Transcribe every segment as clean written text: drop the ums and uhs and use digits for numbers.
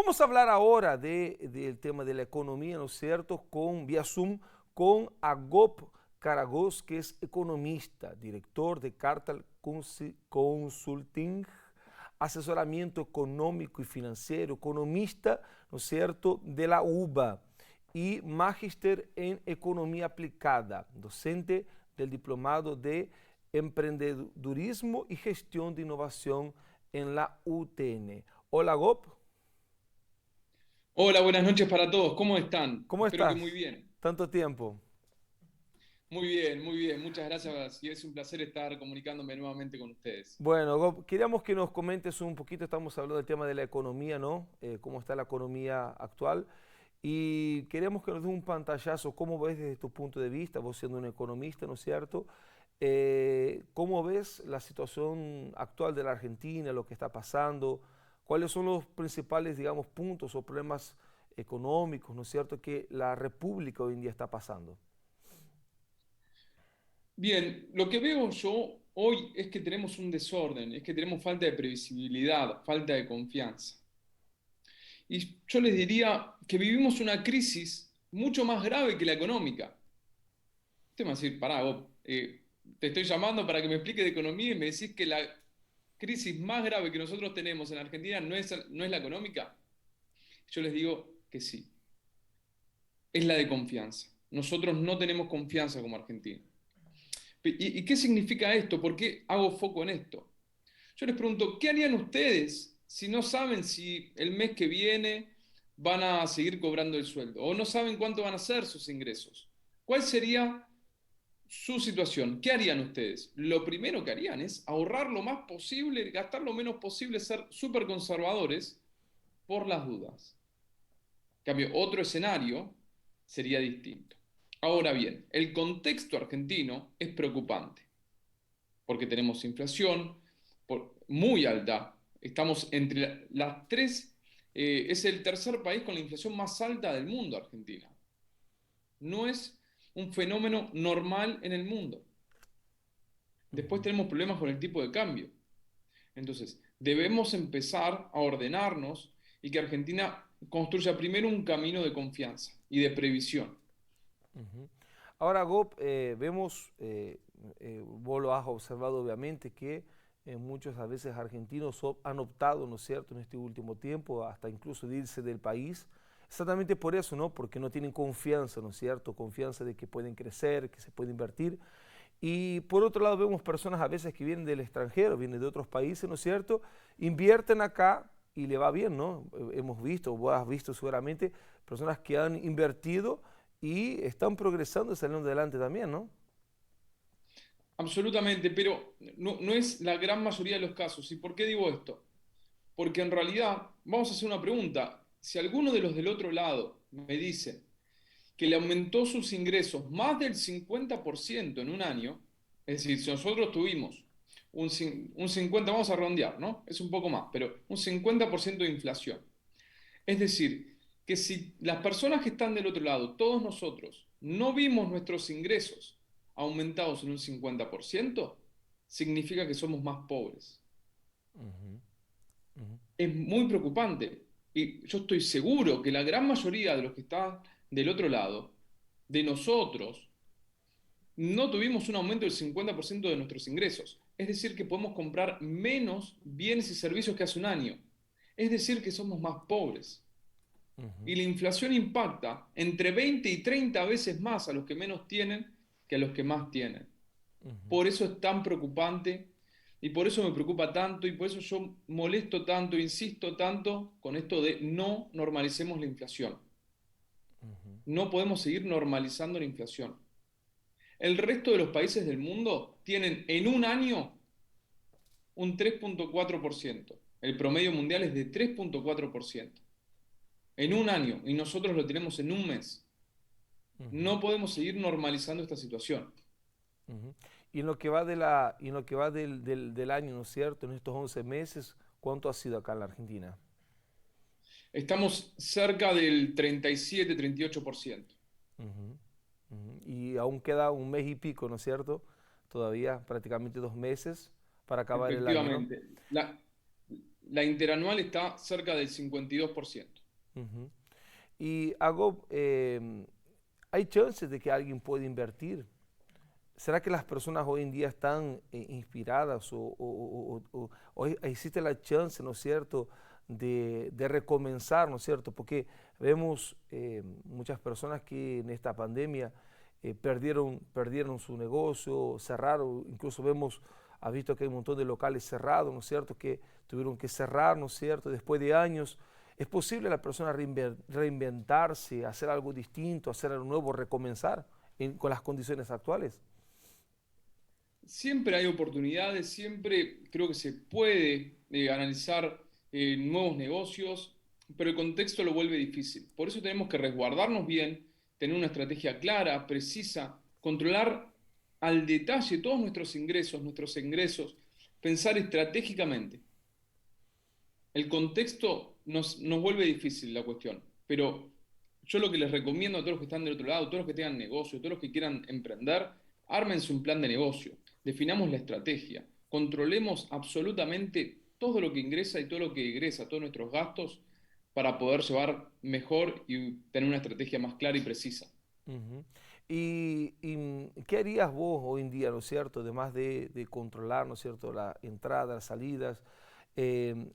Vamos a hablar ahora del tema de la economía, ¿no es cierto?, vía Zoom, con Agop Karagoz, que es economista, director de Cartal Consulting, asesoramiento económico y financiero, economista, ¿no es cierto?, de la UBA y magíster en economía aplicada, docente del diplomado de emprendedurismo y gestión de innovación en la UTN. Hola, Agop. Hola, buenas noches para todos. ¿Cómo están? ¿Cómo Espero que estás? muy bien. Tanto tiempo. Muy bien, muy bien. Muchas gracias y es un placer estar comunicándome nuevamente con ustedes. Bueno, Gob, queríamos que nos comentes un poquito, estamos hablando del tema de la economía, ¿no? Cómo está la economía actual. Y queremos que nos des un pantallazo, cómo ves desde tu punto de vista, vos siendo un economista, ¿no es cierto? ¿Cómo ves la situación actual de la Argentina, lo que está pasando? ¿Cuáles son los principales, digamos, puntos o problemas económicos, ¿no es cierto?, que la República hoy en día está pasando. Bien, lo que veo yo hoy es que tenemos un desorden, es que tenemos falta de previsibilidad, falta de confianza. Y yo les diría que vivimos una crisis mucho más grave que la económica. Usted me va a decir, pará, vos, te estoy llamando para que me explique de economía y me decís que la crisis más grave que nosotros tenemos en Argentina no es la económica. Yo les digo que sí, es la de confianza. Nosotros no tenemos confianza como Argentina. ¿Y qué significa esto? ¿Por qué hago foco en esto? Yo les pregunto, ¿qué harían ustedes si no saben si el mes que viene van a seguir cobrando el sueldo o no saben cuánto van a ser sus ingresos? ¿Cuál sería su situación? ¿Qué harían ustedes? Lo primero que harían es ahorrar lo más posible, gastar lo menos posible, ser súper conservadores por las dudas. En cambio, otro escenario sería distinto. Ahora bien, el contexto argentino es preocupante porque tenemos inflación muy alta. Estamos entre las tres, es el tercer país con la inflación más alta del mundo, Argentina. No es un fenómeno normal en el mundo. Después Ujú. tenemos problemas con el tipo de cambio. Entonces, debemos empezar a ordenarnos y que Argentina construya primero un camino de confianza y de previsión. Ujú. Ahora, Gob, vemos, vos lo has observado obviamente, que muchos a veces argentinos han optado, ¿no es cierto?, en este último tiempo, hasta incluso de irse del país, exactamente por eso, ¿no?, porque no tienen confianza, ¿no es cierto?, confianza de que pueden crecer, que se puede invertir. Y por otro lado vemos personas a veces que vienen del extranjero, vienen de otros países, ¿no es cierto?, invierten acá y le va bien, ¿no? Hemos visto, vos has visto seguramente, personas que han invertido y están progresando y saliendo adelante también, ¿no? Absolutamente, pero no es la gran mayoría de los casos. ¿Y por qué digo esto? Porque en realidad, vamos a hacer una pregunta. Si alguno de los del otro lado me dice que le aumentó sus ingresos más del 50% en un año, es decir, si nosotros tuvimos un 50, vamos a redondear, ¿no? Es un poco más, pero un 50% de inflación. Es decir, que si las personas que están del otro lado, todos nosotros, no vimos nuestros ingresos aumentados en un 50%, significa que somos más pobres. Ujú, ujú, Es muy preocupante. Y yo estoy seguro que la gran mayoría de los que están del otro lado, de nosotros, no tuvimos un aumento del 50% de nuestros ingresos. Es decir, que podemos comprar menos bienes y servicios que hace un año. Es decir, que somos más pobres. Y ujú, la inflación impacta entre 20 y 30 veces más a los que menos tienen que a los que más tienen. ujú, Por eso es tan preocupante y por eso me preocupa tanto y por eso yo molesto tanto, insisto tanto con esto de no normalicemos la inflación. ujú, No podemos seguir normalizando la inflación. El resto de los países del mundo tienen en un año un 3,4%. El promedio mundial es de 3,4%. En un año y nosotros lo tenemos en un mes. ujú, No podemos seguir normalizando esta situación. ujú. Y en lo que va del año, ¿no es cierto?, en estos 11 meses, ¿cuánto ha sido acá en la Argentina? Estamos cerca del 37-38%. Ujú, ujú. Y aún queda un mes y pico, ¿no es cierto? Todavía prácticamente 2 meses para acabar el año, ¿no? Efectivamente. la interanual está cerca del 52%. Ujú. Y hago, ¿hay chances de que alguien pueda invertir? ¿Será que las personas hoy en día están inspiradas o existe la chance, ¿no es cierto?, de recomenzar, ¿no es cierto? Porque vemos muchas personas que en esta pandemia perdieron su negocio, cerraron, incluso vemos, ha visto que hay un montón de locales cerrados, ¿no es cierto?, que tuvieron que cerrar, ¿no es cierto?, después de años. ¿Es posible la persona reinventarse, hacer algo distinto, hacer algo nuevo, recomenzar con las condiciones actuales? Siempre hay oportunidades, siempre creo que se puede analizar nuevos negocios, pero el contexto lo vuelve difícil. Por eso tenemos que resguardarnos bien, tener una estrategia clara, precisa, controlar al detalle todos nuestros ingresos, pensar estratégicamente. El contexto nos vuelve difícil la cuestión, pero yo lo que les recomiendo a todos los que están del otro lado, todos los que tengan negocio, todos los que quieran emprender, ármense un plan de negocio, definamos la estrategia, controlemos absolutamente todo lo que ingresa y todo lo que egresa, todos nuestros gastos, para poder llevar mejor y tener una estrategia más clara y precisa. Ujú. ¿Y qué harías vos hoy en día, ¿no es cierto? Además de controlar, ¿no es cierto?, la entrada, las salidas.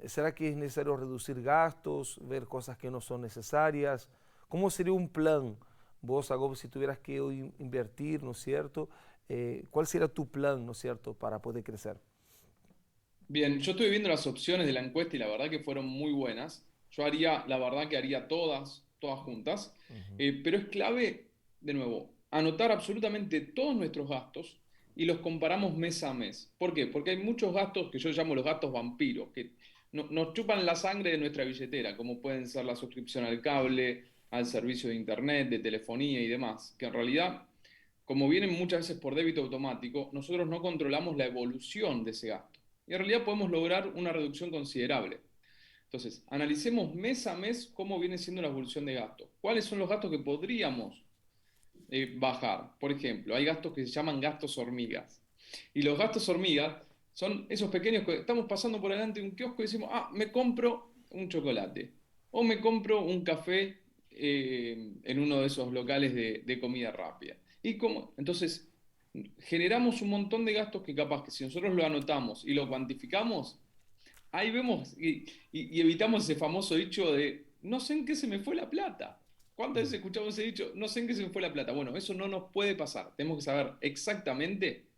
¿Será que es necesario reducir gastos, ver cosas que no son necesarias? ¿Cómo sería un plan, vos, Agob, si tuvieras que hoy invertir, ¿no es cierto? ¿Cuál sería tu plan, ¿no es cierto?, para poder crecer. Bien, yo estuve viendo las opciones de la encuesta y la verdad que fueron muy buenas. Yo haría, la verdad que haría todas juntas. Ujú. Pero es clave, de nuevo, anotar absolutamente todos nuestros gastos y los comparamos mes a mes. ¿Por qué? Porque hay muchos gastos que yo llamo los gastos vampiros, que nos chupan la sangre de nuestra billetera, como pueden ser la suscripción al cable, al servicio de internet, de telefonía y demás, que en realidad, como vienen muchas veces por débito automático, nosotros no controlamos la evolución de ese gasto. Y en realidad podemos lograr una reducción considerable. Entonces, analicemos mes a mes cómo viene siendo la evolución de gastos. ¿Cuáles son los gastos que podríamos bajar? Por ejemplo, hay gastos que se llaman gastos hormigas. Y los gastos hormigas son esos pequeños que estamos pasando por delante de un kiosco y decimos, ah, me compro un chocolate o me compro un café en uno de esos locales de comida rápida. Y como, entonces, generamos un montón de gastos que capaz que si nosotros lo anotamos y lo cuantificamos, ahí vemos y evitamos ese famoso dicho de no sé en qué se me fue la plata. ¿Cuántas veces escuchamos ese dicho? No sé en qué se me fue la plata. Bueno, eso no nos puede pasar. Tenemos que saber exactamente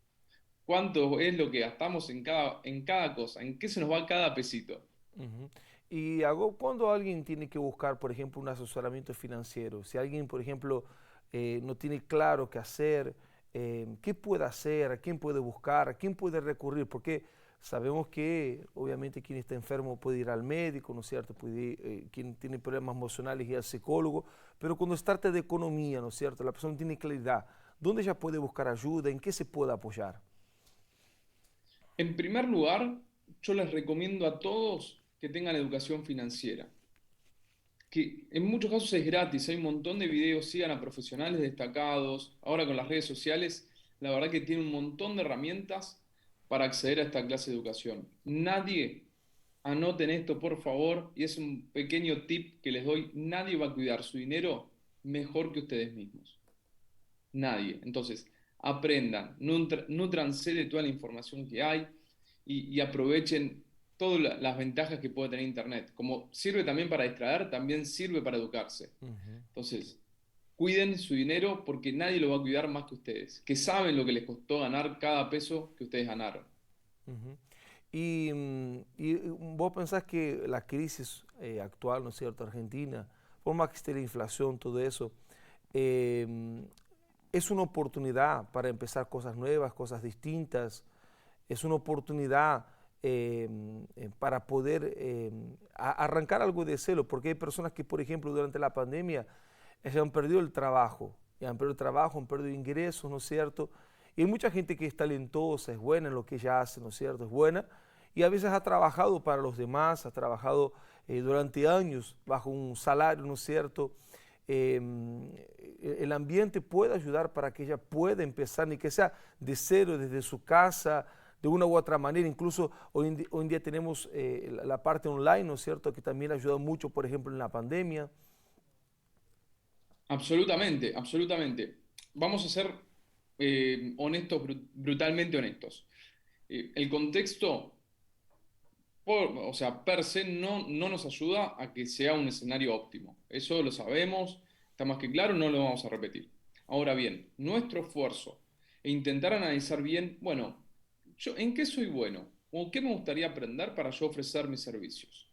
cuánto es lo que gastamos en cada cosa, en qué se nos va cada pesito. Ujú. Y hago cuando alguien tiene que buscar, por ejemplo, un asesoramiento financiero, si alguien, por ejemplo, no tiene claro qué hacer, qué puede hacer, a quién puede buscar, a quién puede recurrir, porque sabemos que obviamente quien está enfermo puede ir al médico, ¿no es cierto? Puede, quien tiene problemas emocionales ir al psicólogo, pero cuando se trata de economía, ¿no es cierto? La persona no tiene claridad, ¿dónde ella puede buscar ayuda? ¿En qué se puede apoyar? En primer lugar, yo les recomiendo a todos que tengan educación financiera, que en muchos casos es gratis, hay un montón de videos, sigan a profesionales destacados, ahora con las redes sociales, la verdad que tienen un montón de herramientas para acceder a esta clase de educación. Nadie, anoten esto por favor, y es un pequeño tip que les doy, nadie va a cuidar su dinero mejor que ustedes mismos. Nadie. Entonces, aprendan, nútranse de toda la información que hay y aprovechen todas las ventajas que puede tener Internet. Como sirve también para distraer, también sirve para educarse. Ujú. Entonces, cuiden su dinero porque nadie lo va a cuidar más que ustedes, que saben lo que les costó ganar cada peso que ustedes ganaron. Ujú. Y vos pensás que la crisis actual, ¿no es cierto?, Argentina, por más que esté la inflación, todo eso, em, es una oportunidad para empezar cosas nuevas, cosas distintas, es una oportunidad para poder arrancar algo de celo, porque hay personas que, por ejemplo, durante la pandemia se han perdido el trabajo, y han perdido el trabajo, han perdido ingresos, ¿no es cierto? Y hay mucha gente que es talentosa, es buena en lo que ella hace, ¿no es cierto? Es buena, y a veces ha trabajado para los demás, ha trabajado durante años bajo un salario, ¿no es cierto? El ambiente puede ayudar para que ella pueda empezar, ni que sea de cero, desde su casa, de una u otra manera. Incluso hoy en día tenemos la parte online, ¿no es cierto?, que también ayuda mucho, por ejemplo, en la pandemia. Absolutamente, absolutamente. Vamos a ser honestos, brutalmente honestos. El contexto, o sea, per se no nos ayuda a que sea un escenario óptimo. Eso lo sabemos, está más que claro, no lo vamos a repetir. Ahora bien, nuestro esfuerzo e intentar analizar bien, bueno, yo, ¿en qué soy bueno? ¿O qué me gustaría aprender para yo ofrecer mis servicios?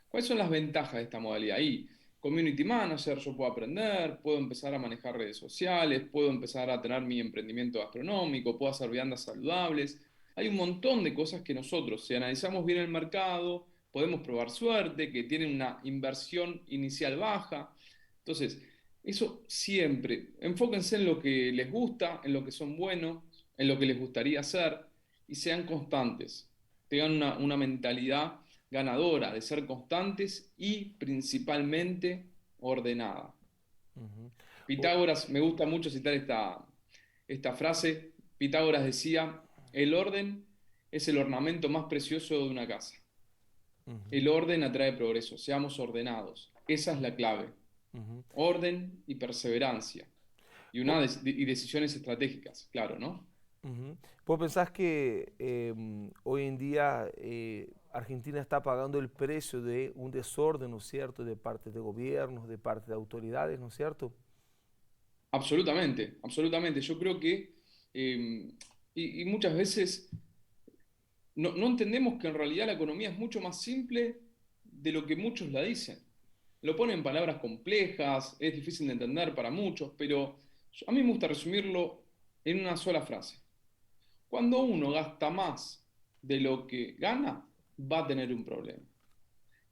¿Cuáles son las ventajas de esta modalidad? Ahí, community manager, yo puedo aprender, puedo empezar a manejar redes sociales, puedo empezar a tener mi emprendimiento gastronómico, puedo hacer viandas saludables. Hay un montón de cosas que nosotros, si analizamos bien el mercado, podemos probar suerte, que tienen una inversión inicial baja. Entonces, eso siempre, enfóquense en lo que les gusta, en lo que son buenos, en lo que les gustaría hacer y sean constantes. Tengan una mentalidad ganadora, de ser constantes y principalmente ordenada. Ujú. O- Pitágoras, me gusta mucho citar esta frase. Pitágoras decía, el orden es el ornamento más precioso de una casa. ujú, El orden atrae progreso, seamos ordenados. Esa es la clave. ujú. Orden y perseverancia. Vo- Y decisiones estratégicas, claro, ¿no? Ujú. ¿Vos pensás que hoy en día Argentina está pagando el precio de un desorden, ¿no es cierto?, de parte de gobiernos, de parte de autoridades, ¿no es cierto? Absolutamente, absolutamente. Yo creo que, y muchas veces no entendemos que en realidad la economía es mucho más simple de lo que muchos la dicen. Lo ponen en palabras complejas, es difícil de entender para muchos, pero a mí me gusta resumirlo en una sola frase. Cuando uno gasta más de lo que gana, va a tener un problema.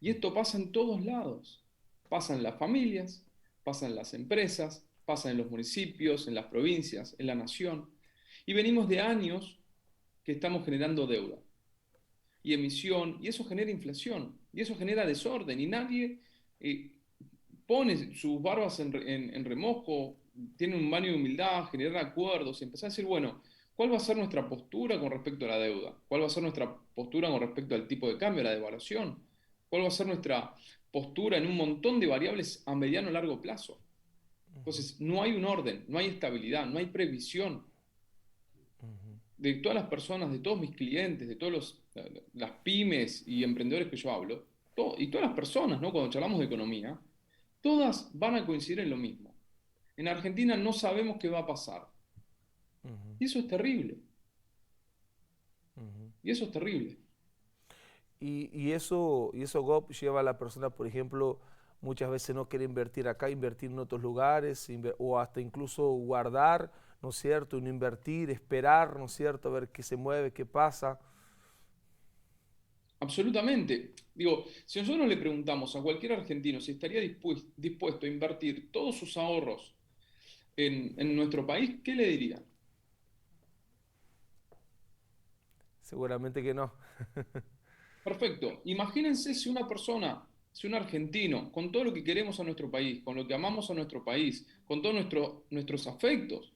Y esto pasa en todos lados. Pasa en las familias, pasa en las empresas, pasa en los municipios, en las provincias, en la nación. Y venimos de años que estamos generando deuda y emisión, y eso genera inflación, y eso genera desorden, y nadie eh, pone sus barbas en remojo, tiene un baño de humildad, generar acuerdos, y empezar a decir, bueno, ¿cuál va a ser nuestra postura con respecto a la deuda? ¿Cuál va a ser nuestra postura con respecto al tipo de cambio, a la devaluación? ¿Cuál va a ser nuestra postura en un montón de variables a mediano y largo plazo? Entonces, no hay un orden, no hay estabilidad, no hay previsión Ujú. de todas las personas, de todos mis clientes, de todas las pymes y emprendedores que yo hablo, y todas las personas, ¿no? Cuando charlamos de economía, todas van a coincidir en lo mismo. En Argentina no sabemos qué va a pasar. Ujú, Y eso es terrible. ujú. Y eso es terrible. Y eso, Gob, lleva a la persona, por ejemplo, muchas veces no quiere invertir acá, invertir en otros lugares, o hasta incluso guardar, ¿no es cierto? Y no invertir, esperar, ¿no es cierto? A ver qué se mueve, qué pasa. Absolutamente. Digo, si nosotros le preguntamos a cualquier argentino si estaría dispuesto a invertir todos sus ahorros en nuestro país, ¿qué le diría? Seguramente que no. Perfecto. Imagínense si una persona, si un argentino, con todo lo que queremos a nuestro país, con lo que amamos a nuestro país, con todos nuestros afectos,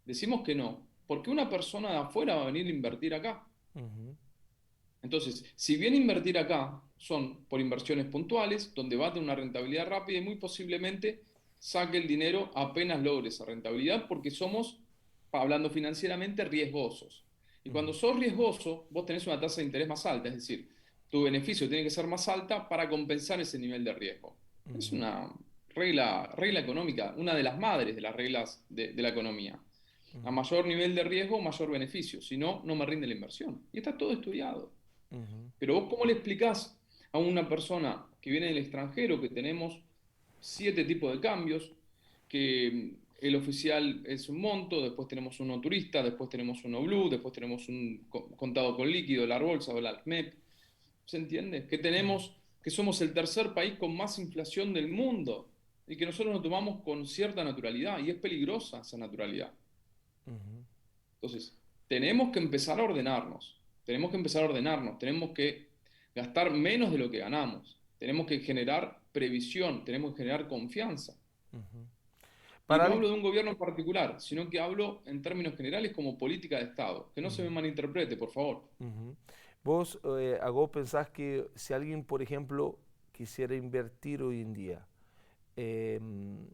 decimos que no. ¿Por qué una persona de afuera va a venir a invertir acá? Ujú, Entonces, si viene a invertir acá, son por inversiones puntuales, donde va a tener una rentabilidad rápida y muy posiblemente saque el dinero apenas logre esa rentabilidad porque somos, hablando financieramente, riesgosos. Y cuando ujú, sos riesgoso, vos tenés una tasa de interés más alta, es decir, tu beneficio tiene que ser más alta para compensar ese nivel de riesgo. Es ujú, una regla económica, una de las madres de las reglas de la economía. A ujú, mayor nivel de riesgo, mayor beneficio. Si no, no me rinde la inversión. Y está todo estudiado. ujú, Pero vos, ¿cómo le explicás a una persona que viene del extranjero que tenemos 7 tipos de cambios, que el oficial es un monto, después tenemos uno turista, después tenemos uno blue, después tenemos un contado con líquido, la bolsa o la ALMEP? ¿Se entiende? ujú, Que somos el tercer país con más inflación del mundo y que nosotros nos tomamos con cierta naturalidad y es peligrosa esa naturalidad. ujú. Entonces, tenemos que empezar a ordenarnos, tenemos que empezar a ordenarnos, tenemos que gastar menos de lo que ganamos, tenemos que generar previsión, tenemos que generar confianza. Ujú. Y Para no alguien, hablo de un gobierno en particular, sino que hablo en términos generales como política de Estado. Que no se me malinterprete, por favor. ujú. Vos, Agó, pensás que si alguien, por ejemplo, quisiera invertir hoy en día, em,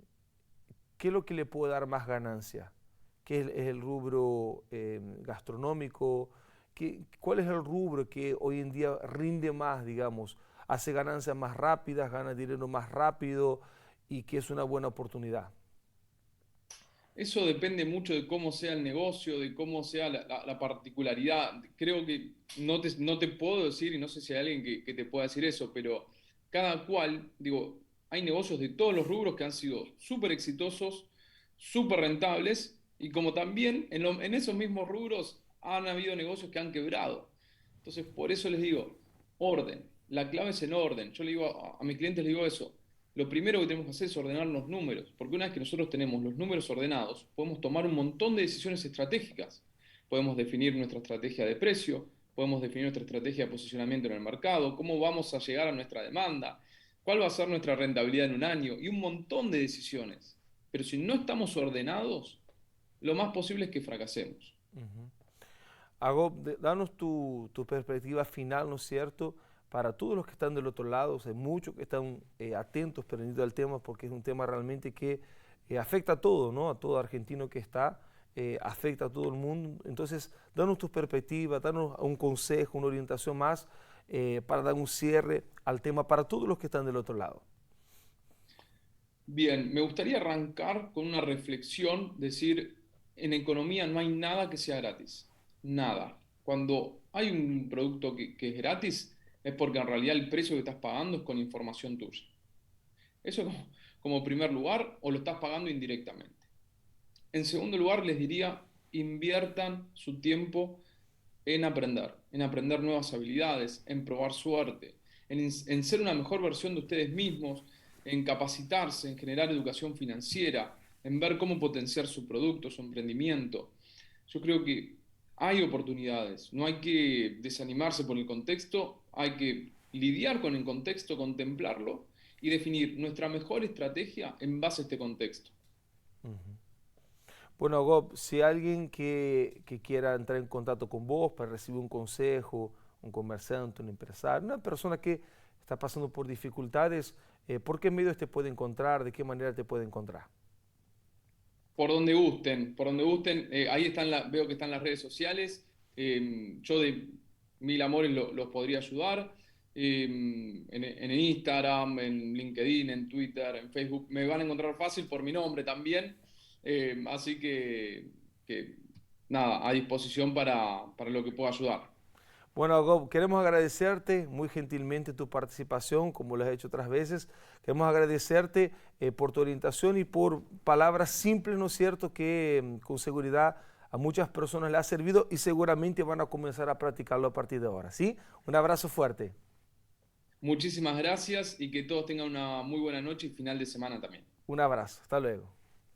¿qué es lo que le puede dar más ganancia? ¿Qué es el rubro gastronómico? ¿Cuál es el rubro que hoy en día rinde más, digamos, hace ganancias más rápidas, gana dinero más rápido y que es una buena oportunidad? Eso depende mucho de cómo sea el negocio, de cómo sea la particularidad. Creo que no te puedo decir, y no sé si hay alguien que te pueda decir eso, pero cada cual, digo, hay negocios de todos los rubros que han sido súper exitosos, súper rentables, y como también en esos mismos rubros han habido negocios que han quebrado. Entonces, por eso les digo, orden. La clave es en orden. Yo le digo a mis clientes, les digo eso. Lo primero que tenemos que hacer es ordenar los números, porque una vez que nosotros tenemos los números ordenados, podemos tomar un montón de decisiones estratégicas. Podemos definir nuestra estrategia de precio, podemos definir nuestra estrategia de posicionamiento en el mercado, cómo vamos a llegar a nuestra demanda, cuál va a ser nuestra rentabilidad en un año y un montón de decisiones. Pero si no estamos ordenados, lo más posible es que fracasemos. Ujú. Hago, danos tu perspectiva final, ¿no es cierto? Para todos los que están del otro lado, o sea, hay muchos que están atentos, prendidos al tema, porque es un tema realmente que afecta a todo, ¿no? A todo argentino que está, afecta a todo el mundo. Entonces, danos tu perspectiva, danos un consejo, una orientación más para dar un cierre al tema para todos los que están del otro lado. Bien, me gustaría arrancar con una reflexión, decir, en economía no hay nada que sea gratis, nada. Cuando hay un producto que es gratis, es porque en realidad el precio que estás pagando es con información tuya. Eso como primer lugar, o lo estás pagando indirectamente. En segundo lugar, les diría, inviertan su tiempo en aprender nuevas habilidades, en probar suerte, en ser una mejor versión de ustedes mismos, en capacitarse, en generar educación financiera, en ver cómo potenciar su producto, su emprendimiento. Yo creo que hay oportunidades, no hay que desanimarse por el contexto, hay que lidiar con el contexto, contemplarlo y definir nuestra mejor estrategia en base a este contexto. Ujú. Bueno, Gob, si alguien que quiera entrar en contacto con vos para recibir un consejo, un comerciante, un empresario, una persona que está pasando por dificultades, ¿por qué medios te puede encontrar? ¿De qué manera te puede encontrar? Por donde gusten, ahí están veo que están las redes sociales. Yo de mil amores los podría ayudar. En Instagram, en LinkedIn, en Twitter, en Facebook, me van a encontrar fácil por mi nombre también. Así que nada, a disposición para lo que pueda ayudar. Bueno, Gob, queremos agradecerte muy gentilmente tu participación, como lo has hecho otras veces. Queremos agradecerte por tu orientación y por palabras simples, ¿no es cierto?, que con seguridad a muchas personas le ha servido y seguramente van a comenzar a practicarlo a partir de ahora, ¿sí? Un abrazo fuerte. Muchísimas gracias y que todos tengan una muy buena noche y final de semana también. Un abrazo. Hasta luego.